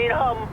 need home.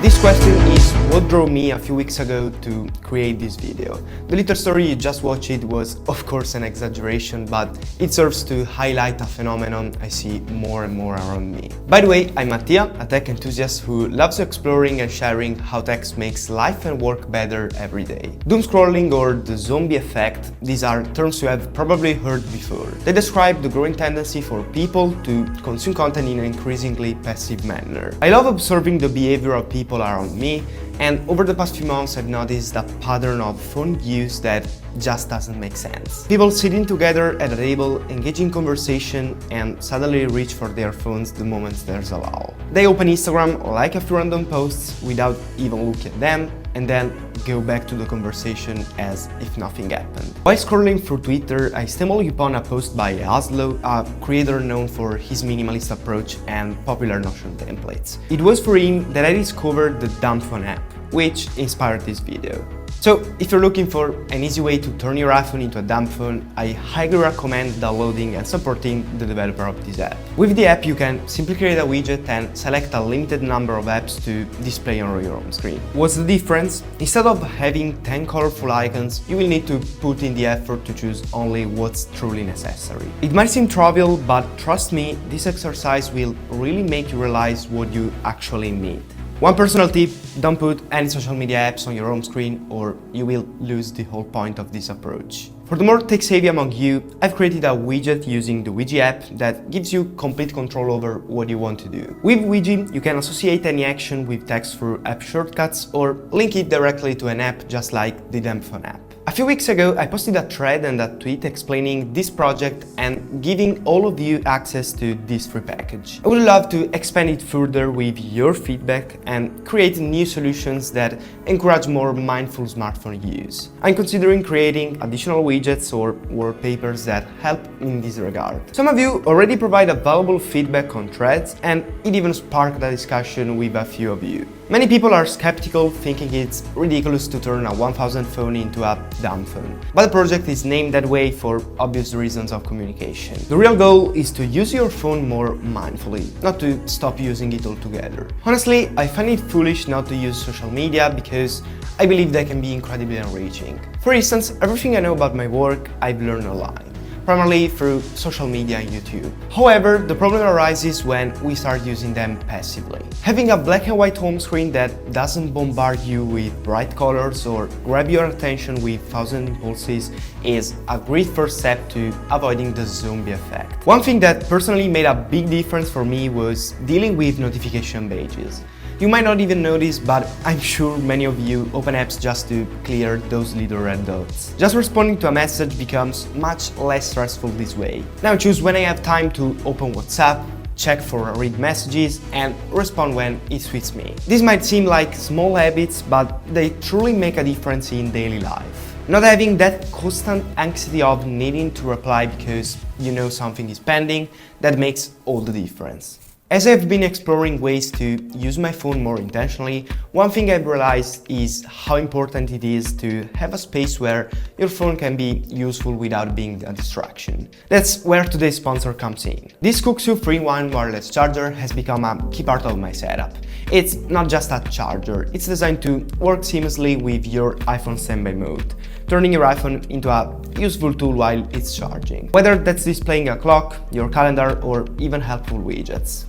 This question is what drove me a few weeks ago to create this video. The little story you just watched was of course an exaggeration, but it serves to highlight a phenomenon I see more and more around me. By the way, I'm Mattia, a tech enthusiast who loves exploring and sharing how tech makes life and work better every day. Doom scrolling or the zombie effect, these are terms you have probably heard before. They describe the growing tendency for people to consume content in an increasingly passive manner. I love observing the behavior of people around me, and over the past few months I've noticed a pattern of phone use that just doesn't make sense. People sitting together at a table, engaging conversation, and suddenly reach for their phones the moment there's a lull. They open Instagram, like a few random posts without even looking at them, and then go back to the conversation as if nothing happened. While scrolling through Twitter, I stumbled upon a post by Laszlo, a creator known for his minimalist approach and popular Notion templates. It was for him that I discovered the Dumb Phone app, which inspired this video. So, if you're looking for an easy way to turn your iPhone into a dumb phone, I highly recommend downloading and supporting the developer of this app. With the app, you can simply create a widget and select a limited number of apps to display on your home screen. What's the difference? Instead of having 10 colorful icons, you will need to put in the effort to choose only what's truly necessary. It might seem trivial, but trust me, this exercise will really make you realize what you actually need. One personal tip, don't put any social media apps on your home screen or you will lose the whole point of this approach. For the more tech-savvy among you, I've created a widget using the Widget app that gives you complete control over what you want to do. With Widget, you can associate any action with text through app shortcuts or link it directly to an app just like the Dumb Phone app. A few weeks ago, I posted a thread and a tweet explaining this project and giving all of you access to this free package. I would love to expand it further with your feedback and create new solutions that encourage more mindful smartphone use. I'm considering creating additional widgets or wallpapers that help in this regard. Some of you already provide a valuable feedback on threads, and it even sparked a discussion with a few of you. Many people are skeptical, thinking it's ridiculous to turn a 1000 phone into a dumb phone. But the project is named that way for obvious reasons of communication. The real goal is to use your phone more mindfully, not to stop using it altogether. Honestly, I find it foolish not to use social media because I believe they can be incredibly enriching. For instance, everything I know about my work, I've learned online, primarily through social media and YouTube. However, the problem arises when we start using them passively. Having a black and white home screen that doesn't bombard you with bright colors or grab your attention with thousand impulses is a great first step to avoiding the zombie effect. One thing that personally made a big difference for me was dealing with notification badges. You might not even notice, but I'm sure many of you open apps just to clear those little red dots. Just responding to a message becomes much less stressful this way. Now choose when I have time to open WhatsApp, check for read messages, and respond when it suits me. These might seem like small habits, but they truly make a difference in daily life. Not having that constant anxiety of needing to reply because you know something is pending, that makes all the difference. As I've been exploring ways to use my phone more intentionally, one thing I've realized is how important it is to have a space where your phone can be useful without being a distraction. That's where today's sponsor comes in. This KUXIU 3-in-1 wireless charger has become a key part of my setup. It's not just a charger, it's designed to work seamlessly with your iPhone standby mode, turning your iPhone into a useful tool while it's charging, whether that's displaying a clock, your calendar, or even helpful widgets.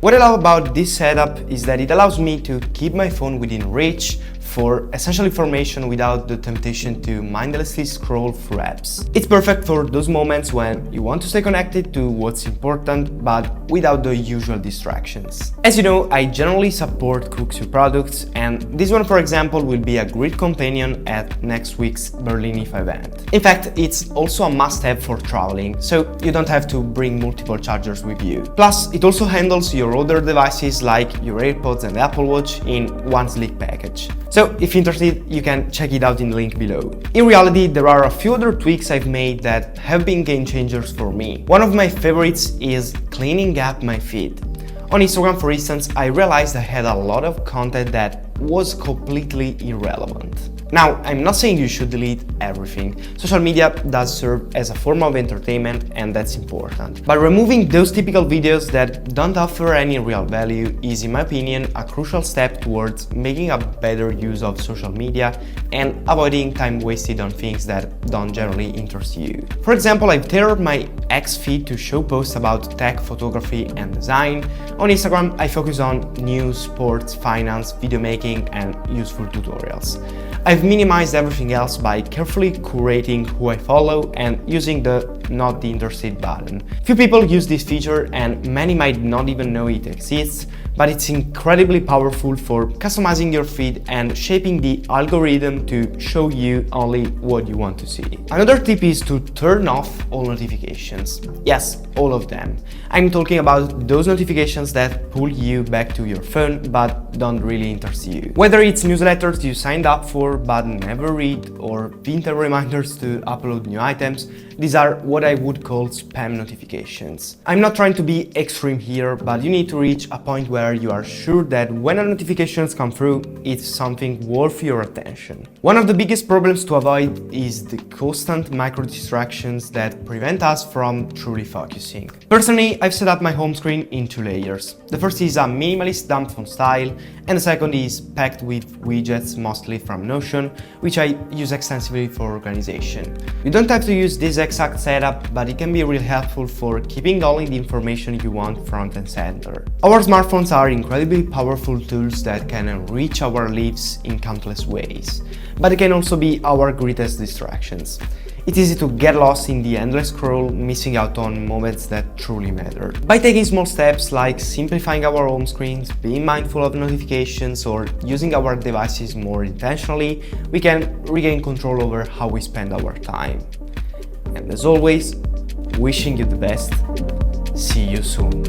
What I love about this setup is that it allows me to keep my phone within reach for essential information without the temptation to mindlessly scroll through apps. It's perfect for those moments when you want to stay connected to what's important but without the usual distractions. As you know, I generally support KUXIU products, and this one, for example, will be a great companion at next week's Berlin IFA event. In fact, it's also a must-have for traveling, so you don't have to bring multiple chargers with you. Plus, it also handles your other devices like your AirPods and Apple Watch in one sleek package. So if interested, you can check it out in the link below. In reality, there are a few other tweaks I've made that have been game changers for me. One of my favorites is cleaning up my feed. On Instagram, for instance, I realized I had a lot of content that was completely irrelevant. Now, I'm not saying you should delete everything. Social media does serve as a form of entertainment, and that's important. But removing those typical videos that don't offer any real value is, in my opinion, a crucial step towards making a better use of social media and avoiding time wasted on things that don't generally interest you. For example, I've tailored my X feed to show posts about tech, photography, and design. On Instagram, I focus on news, sports, finance, video making, and useful tutorials. I've minimized everything else by carefully curating who I follow and using the not interested button. Few people use this feature and many might not even know it exists, but it's incredibly powerful for customizing your feed and shaping the algorithm to show you only what you want to see. Another tip is to turn off all notifications. Yes, all of them. I'm talking about those notifications that pull you back to your phone but don't really interest you. Whether it's newsletters you signed up for but never read, or Vinted reminders to upload new items, these are what I would call spam notifications. I'm not trying to be extreme here, but you need to reach a point where you are sure that when a notifications come through, it's something worth your attention. One of the biggest problems to avoid is the constant micro distractions that prevent us from truly focusing. Personally, I've set up my home screen in 2 layers. The first is a minimalist dumb font style, and the second is packed with widgets, mostly from Notion, which I use extensively for organization. You don't have to use this exact setup, but it can be really helpful for keeping only the information you want front and center. Our smartphones are incredibly powerful tools that can enrich our lives in countless ways, but they can also be our greatest distractions. It's easy to get lost in the endless scroll, missing out on moments that truly matter. By taking small steps like simplifying our home screens, being mindful of notifications, or using our devices more intentionally, we can regain control over how we spend our time. And as always, wishing you the best. See you soon.